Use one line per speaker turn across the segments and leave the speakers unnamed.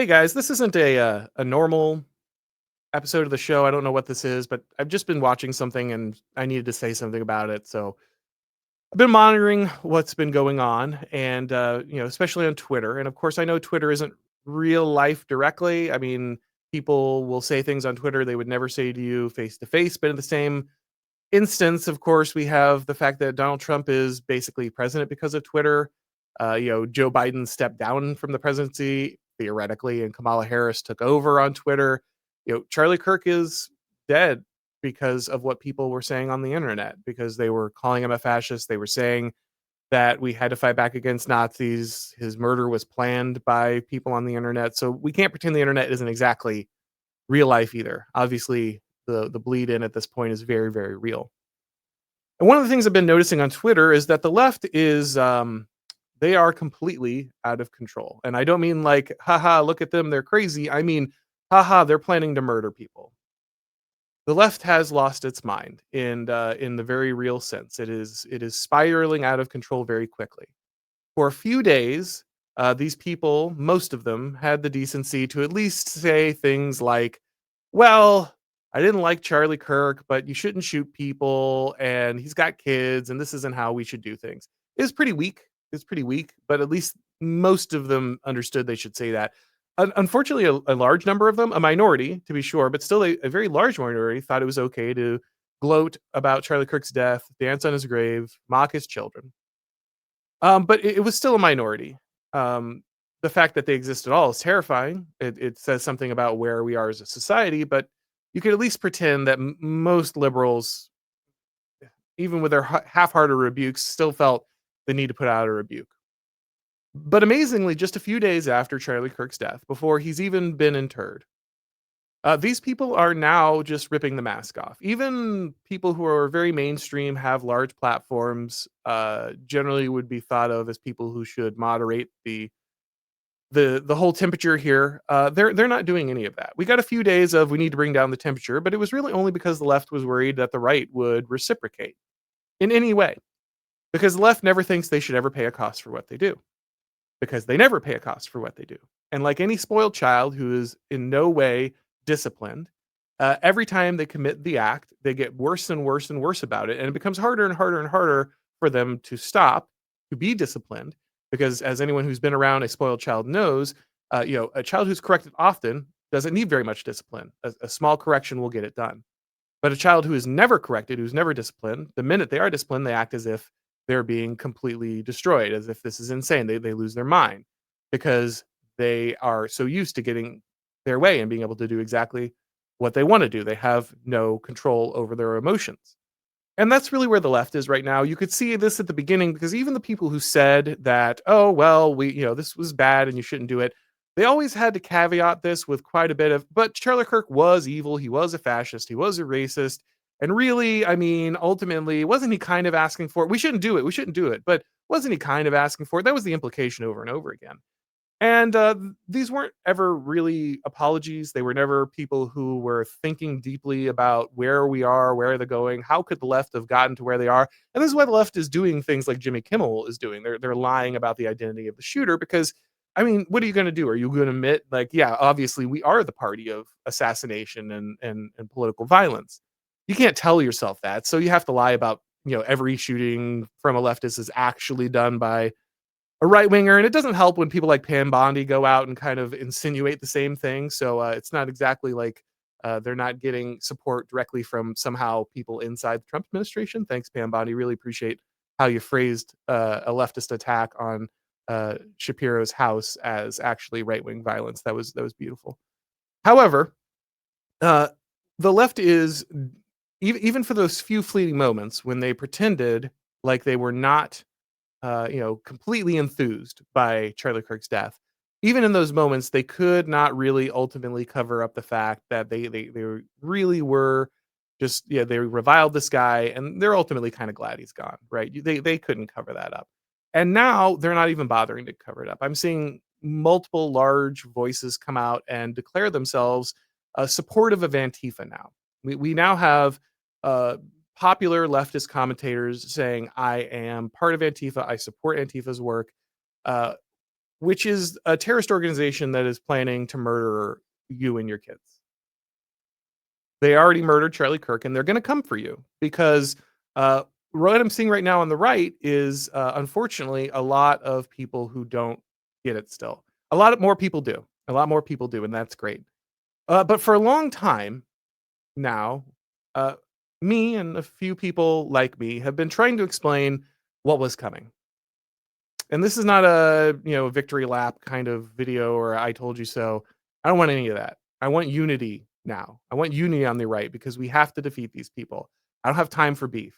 Hey guys, this isn't a normal episode of the show. I don't know what this is, but I've just been watching something and I needed to say something about it. So I've been monitoring what's been going on, and especially on Twitter. And of course, I know Twitter isn't real life directly. I mean, people will say things on Twitter they would never say to you face to face. But in the same instance, of course, we have the fact that Donald Trump is basically president because of Twitter. Joe Biden stepped down from the presidency theoretically, and Kamala Harris took over on Twitter. Charlie Kirk is dead because of what people were saying on the internet, because they were calling him a fascist. They were saying that we had to fight back against Nazis. His murder was planned by people on the internet. So we can't pretend the internet isn't exactly real life either. Obviously, the bleed in at this point is very, very real. And one of the things I've been noticing on Twitter is that the left is they are completely out of control. And I don't mean like, haha, look at them, they're crazy. I mean, haha, they're planning to murder people. The left has lost its mind in the very real sense. It is spiraling out of control very quickly. For a few days, these people, most of them, had the decency to at least say things like, "Well, I didn't like Charlie Kirk, but you shouldn't shoot people, and he's got kids, and this isn't how we should do things." It's pretty weak. It's pretty weak, but at least most of them understood they should say that. Unfortunately, a large number of them, a minority to be sure, but still a very large minority, thought it was okay to gloat about Charlie Kirk's death, dance on his grave, mock his children. But it was still a minority. The fact that they exist at all is terrifying. It says something about where we are as a society, but you could at least pretend that most liberals, even with their half-hearted rebukes, still felt the need to put out a rebuke. But amazingly, just a few days after Charlie Kirk's death, before he's even been interred, these people are now just ripping the mask off. Even people who are very mainstream, have large platforms, generally would be thought of as people who should moderate the whole temperature here. They're not doing any of that. We got a few days of we need to bring down the temperature, but it was really only because the left was worried that the right would reciprocate in any way. Because the left never thinks they should ever pay a cost for what they do, because they never pay a cost for what they do. And like any spoiled child who is in no way disciplined, every time they commit the act, they get worse and worse and worse about it. And it becomes harder and harder and harder for them to stop, to be disciplined. Because as anyone who's been around a spoiled child knows, a child who's corrected often doesn't need very much discipline. A small correction will get it done. But a child who is never corrected, who's never disciplined, the minute they are disciplined, they act as if they're being completely destroyed, as if this is insane. They lose their mind because they are so used to getting their way and being able to do exactly what they want to do. They have no control over their emotions. And that's really where the left is right now. You could see this at the beginning because even the people who said that, oh, well, this was bad and you shouldn't do it, they always had to caveat this with quite a bit of, but Charlie Kirk was evil. He was a fascist. He was a racist. And really, I mean, ultimately, wasn't he kind of asking for it? We shouldn't do it. We shouldn't do it. But wasn't he kind of asking for it? That was the implication over and over again. And these weren't ever really apologies. They were never people who were thinking deeply about where we are, where they're going. How could the left have gotten to where they are? And this is why the left is doing things like Jimmy Kimmel is doing. They're lying about the identity of the shooter because, I mean, what are you going to do? Are you going to admit, like, yeah, obviously we are the party of assassination and political violence? You can't tell yourself that, so you have to lie about every shooting from a leftist is actually done by a right winger, and it doesn't help when people like Pam Bondi go out and kind of insinuate the same thing. So it's not exactly like they're not getting support directly from somehow people inside the Trump administration. Thanks, Pam Bondi. Really appreciate how you phrased a leftist attack on Shapiro's house as actually right wing violence. That was beautiful. However, uh, the left is even for those few fleeting moments when they pretended like they were not completely enthused by Charlie Kirk's death. Even in those moments, they could not really ultimately cover up the fact that they really were just they reviled this guy, and they're ultimately kind of glad he's gone, right? They couldn't cover that up, and now they're not even bothering to cover it up. I'm seeing multiple large voices come out and declare themselves supportive of Antifa now. We now have uh, popular leftist commentators saying, I am part of Antifa. I support Antifa's work. Uh, which is a terrorist organization that is planning to murder you and your kids. They already murdered Charlie Kirk, and they're gonna come for you because, uh, what I'm seeing right now on the right is, unfortunately, a lot of people who don't get it still. A lot of more people do. A lot more people do, and that's great. But for a long time now, uh, me and a few people like me have been trying to explain what was coming. And this is not a, victory lap kind of video or I told you so. I don't want any of that. I want unity now. I want unity on the right because we have to defeat these people. I don't have time for beef.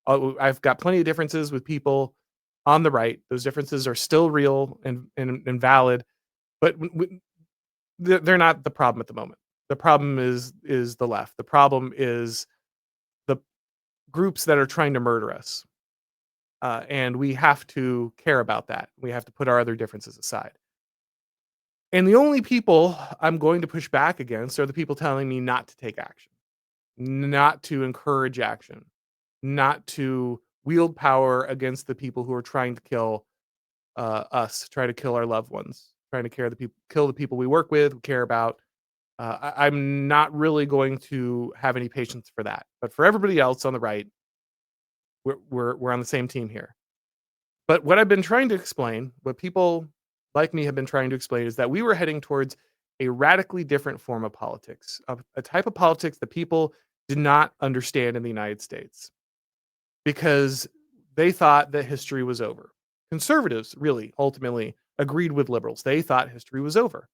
I've got plenty of differences with people on the right. Those differences are still real and valid, but they're not the problem at the moment. The problem is the left. The problem is the groups that are trying to murder us. And we have to care about that. We have to put our other differences aside. And the only people I'm going to push back against are the people telling me not to take action, not to encourage action, not to wield power against the people who are trying to kill us, try to kill our loved ones, trying to kill the people we work with, we care about. I'm not really going to have any patience for that. But for everybody else on the right, we're on the same team here. But what I've been trying to explain, what people like me have been trying to explain, is that we were heading towards a radically different form of politics, a type of politics that people did not understand in the United States because they thought that history was over. Conservatives really ultimately agreed with liberals. They thought history was over.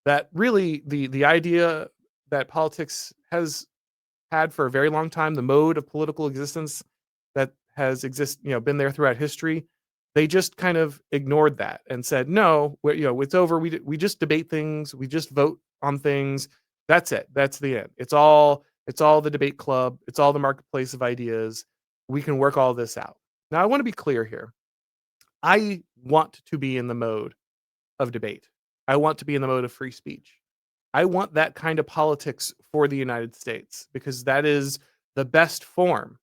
That really the idea that politics has had for a very long time, the mode of political existence that has been there throughout history, they just kind of ignored that and said, "No, it's over. We just debate things. We just vote on things. That's it. That's the end. It's all the debate club. It's all the marketplace of ideas. We can work all this out." Now, I want to be clear here. I want to be in the mode of debate. I want to be in the mode of free speech. I want that kind of politics for the United States because that is the best form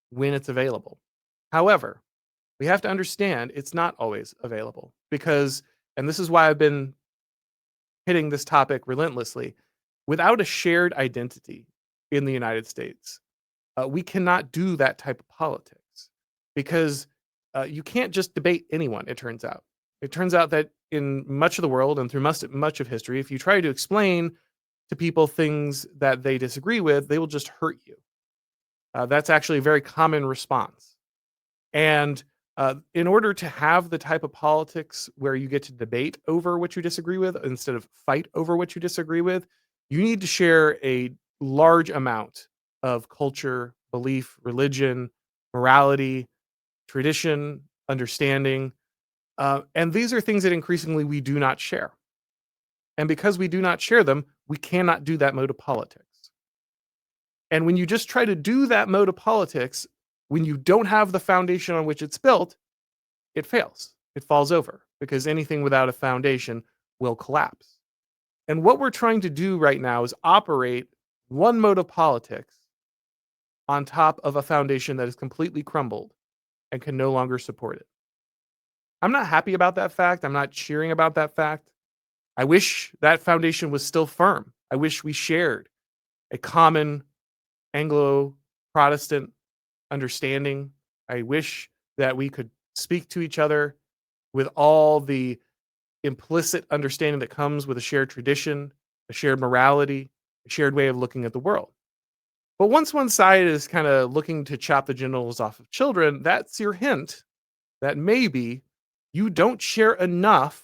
when it's available. However, we have to understand it's not always available because, and this is why I've been hitting this topic relentlessly, without a shared identity in the United States, we cannot do that type of politics because you can't just debate anyone, it turns out. It turns out that in much of the world and through much of history, if you try to explain to people things that they disagree with, they will just hurt you. That's actually a very common response. And in order to have the type of politics where you get to debate over what you disagree with instead of fight over what you disagree with, you need to share a large amount of culture, belief, religion, morality, tradition, understanding. And these are things that increasingly we do not share. And because we do not share them, we cannot do that mode of politics. And when you just try to do that mode of politics, when you don't have the foundation on which it's built, it fails. It falls over because anything without a foundation will collapse. And what we're trying to do right now is operate one mode of politics on top of a foundation that is completely crumbled and can no longer support it. I'm not happy about that fact. I'm not cheering about that fact. I wish that foundation was still firm. I wish we shared a common Anglo Protestant understanding. I wish that we could speak to each other with all the implicit understanding that comes with a shared tradition, a shared morality, a shared way of looking at the world. But once one side is kind of looking to chop the genitals off of children, that's your hint that maybe you don't share enough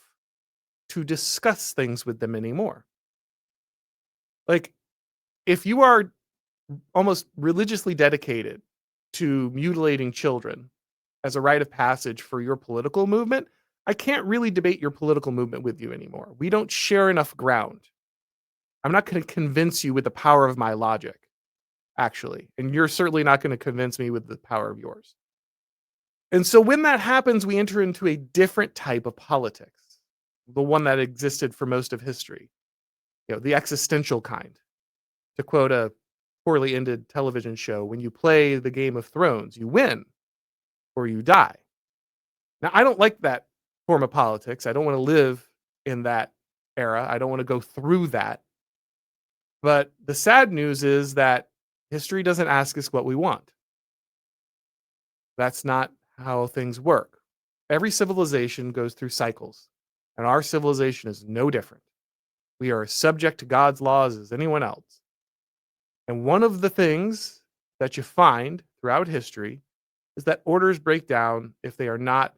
to discuss things with them anymore. Like, if you are almost religiously dedicated to mutilating children as a rite of passage for your political movement, I can't really debate your political movement with you anymore. We don't share enough ground. I'm not going to convince you with the power of my logic, actually. And you're certainly not going to convince me with the power of yours. And so when that happens, we enter into a different type of politics, the one that existed for most of history, the existential kind. To quote a poorly ended television show, when you play the Game of Thrones, you win or you die. Now, I don't like that form of politics. I don't want to live in that era. I don't want to go through that. But the sad news is that history doesn't ask us what we want. That's not how things work. Every civilization goes through cycles, and our civilization is no different. We are as subject to God's laws as anyone else. And one of the things that you find throughout history is that orders break down if they are not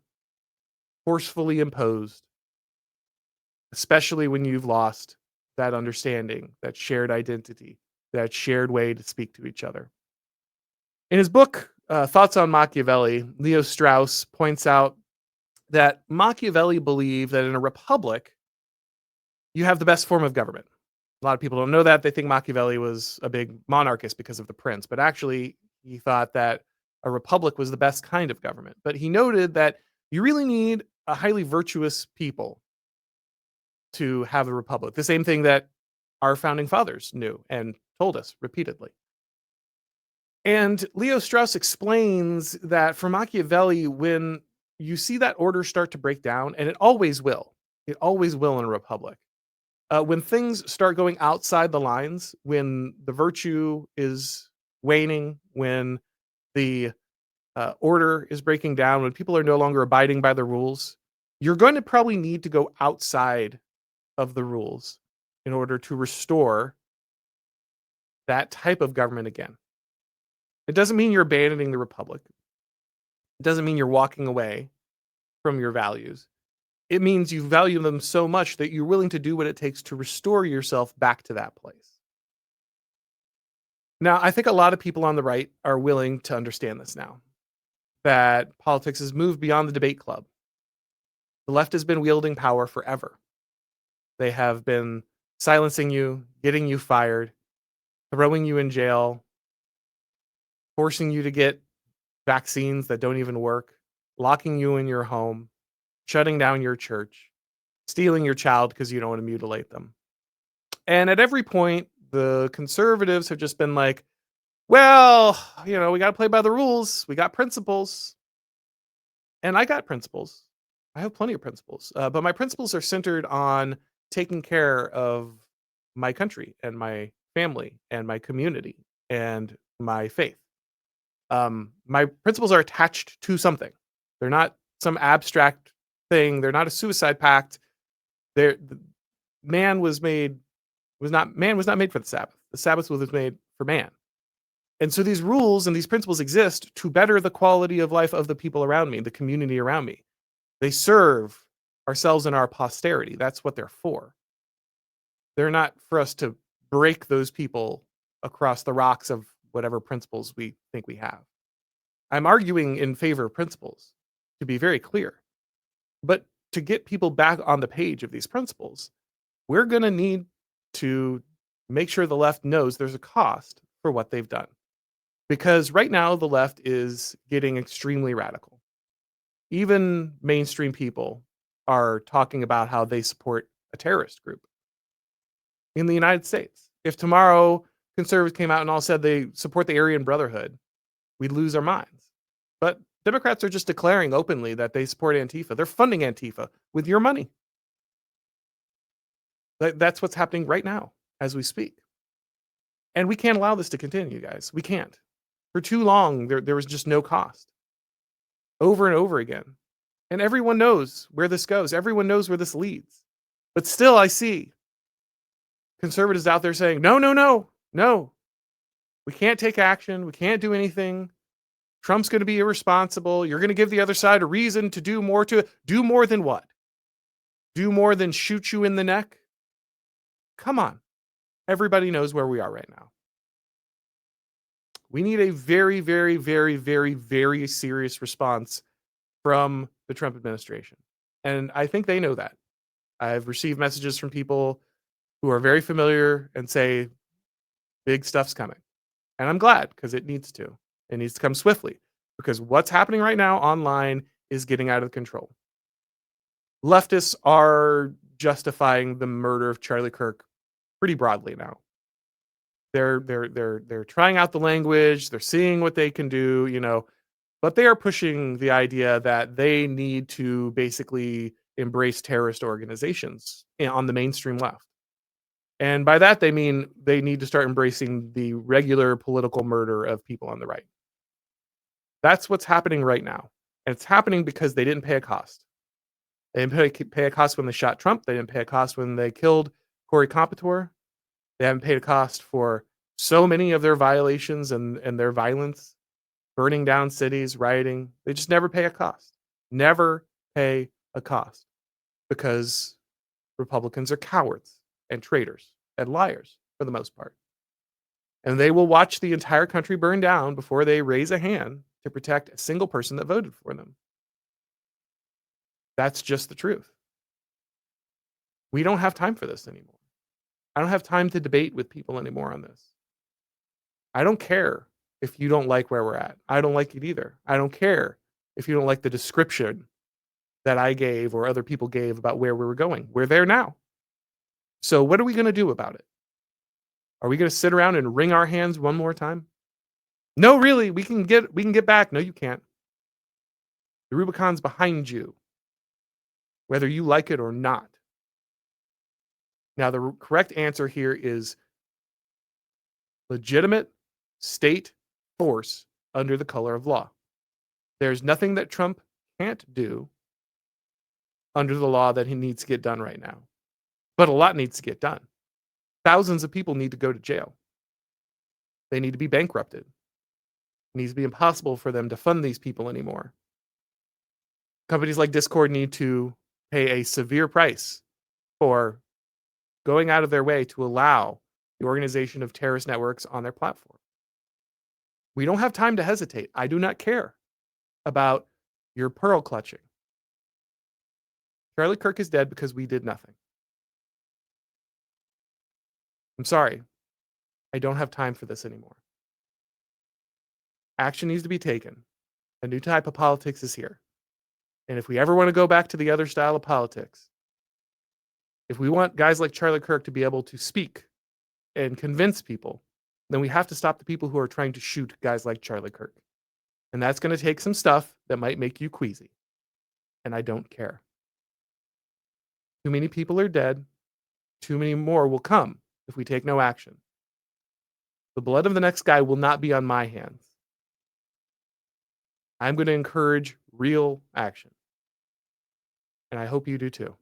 forcefully imposed, especially when you've lost that understanding, that shared identity, that shared way to speak to each other. In his book, Thoughts on Machiavelli, Leo Strauss points out that Machiavelli believed that in a republic, you have the best form of government. A lot of people don't know that. They think Machiavelli was a big monarchist because of the prince, but actually, he thought that a republic was the best kind of government. But he noted that you really need a highly virtuous people to have a republic. The same thing that our founding fathers knew and told us repeatedly. And Leo Strauss explains that for Machiavelli, when you see that order start to break down, and it always will in a republic. When things start going outside the lines, when the virtue is waning, when the order is breaking down, when people are no longer abiding by the rules, you're going to probably need to go outside of the rules in order to restore that type of government again. It doesn't mean you're abandoning the republic. It doesn't mean you're walking away from your values. It means you value them so much that you're willing to do what it takes to restore yourself back to that place. Now, I think a lot of people on the right are willing to understand this now, that politics has moved beyond the debate club. The left has been wielding power forever. They have been silencing you, getting you fired, throwing you in jail, forcing you to get vaccines that don't even work, locking you in your home, shutting down your church, stealing your child because you don't want to mutilate them. And at every point, the conservatives have just been like, well, we got to play by the rules. We got principles. And I got principles. I have plenty of principles. But my principles are centered on taking care of my country and my family and my community and my faith. My principles are attached to something. They're not some abstract thing. They're not a suicide pact. Man was not made for the Sabbath. The Sabbath was made for man. And so these rules and these principles exist to better the quality of life of the people around me, the community around me. They serve ourselves and our posterity. That's what they're for. They're not for us to break those people across the rocks of whatever principles we think we have. I'm arguing in favor of principles, to be very clear. But to get people back on the page of these principles, we're going to need to make sure the left knows there's a cost for what they've done. Because right now, the left is getting extremely radical. Even mainstream people are talking about how they support a terrorist group in the United States. If tomorrow conservatives came out and all said they support the Aryan Brotherhood, we'd lose our minds. But Democrats are just declaring openly that they support Antifa. They're funding Antifa with your money. That's what's happening right now as we speak. And we can't allow this to continue, guys. We can't. For too long, there was just no cost. Over and over again. And everyone knows where this goes. Everyone knows where this leads. But still, I see conservatives out there saying, no. We can't take action. We can't do anything. Trump's going to be irresponsible. You're going to give the other side a reason to do more than what? Do more than shoot you in the neck? Come on. Everybody knows where we are right now. We need a very, very, very, very, very serious response from the Trump administration. And I think they know that. I've received messages from people who are very familiar and say, big stuff's coming. And I'm glad, because it needs to. It needs to come swiftly, because what's happening right now online is getting out of control. Leftists are justifying the murder of Charlie Kirk pretty broadly now. They're trying out the language, they're seeing what they can do, but they are pushing the idea that they need to basically embrace terrorist organizations on the mainstream left. And by that, they mean they need to start embracing the regular political murder of people on the right. That's what's happening right now. And it's happening because they didn't pay a cost. They didn't pay a cost when they shot Trump. They didn't pay a cost when they killed Corey Competor. They haven't paid a cost for so many of their violations and their violence, burning down cities, rioting. They just never pay a cost. Never pay a cost because Republicans are cowards and traitors and liars for the most part. And they will watch the entire country burn down before they raise a hand to protect a single person that voted for them. That's just the truth. We don't have time for this anymore. I don't have time to debate with people anymore on this. I don't care if you don't like where we're at. I don't like it either. I don't care if you don't like the description that I gave or other people gave about where we were going. We're there now. So what are we going to do about it? Are we going to sit around and wring our hands one more time? No, really, we can get back. No, you can't. The Rubicon's behind you, whether you like it or not. Now, the correct answer here is legitimate state force under the color of law. There's nothing that Trump can't do under the law that he needs to get done right now. But a lot needs to get done. Thousands of people need to go to jail. They need to be bankrupted. It needs to be impossible for them to fund these people anymore. Companies like Discord need to pay a severe price for going out of their way to allow the organization of terrorist networks on their platform. We don't have time to hesitate. I do not care about your pearl clutching. Charlie Kirk is dead because we did nothing. I'm sorry. I don't have time for this anymore. Action needs to be taken. A new type of politics is here. And if we ever want to go back to the other style of politics, if we want guys like Charlie Kirk to be able to speak and convince people, then we have to stop the people who are trying to shoot guys like Charlie Kirk. And that's going to take some stuff that might make you queasy. And I don't care. Too many people are dead. Too many more will come if we take no action. The blood of the next guy will not be on my hands. I'm going to encourage real action. And I hope you do too.